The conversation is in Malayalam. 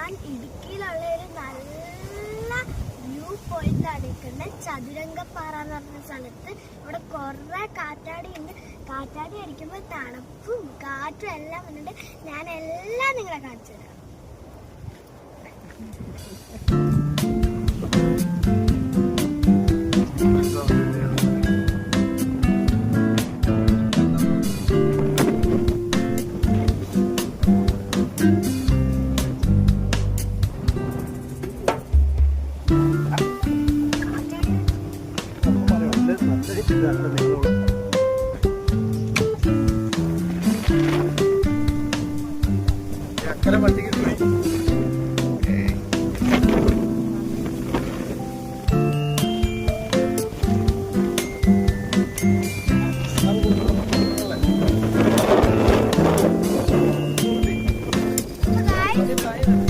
ഞാൻ ഇടുക്കിയിലുള്ള ഒരു നല്ല വ്യൂ പോയിന്റാണ് നിൽക്കുന്നത്. ചതുരംഗപ്പാറ എന്ന് പറഞ്ഞ സ്ഥലത്ത്. ഇവിടെ കുറെ കാറ്റാടിയുണ്ട്. കാറ്റാടി അടിക്കുമ്പോൾ തണുപ്പും കാറ്റും എല്ലാം വന്നിട്ട് ഞാൻ എല്ലാം നിങ്ങളെ കാണിച്ചു തരാം. Bye.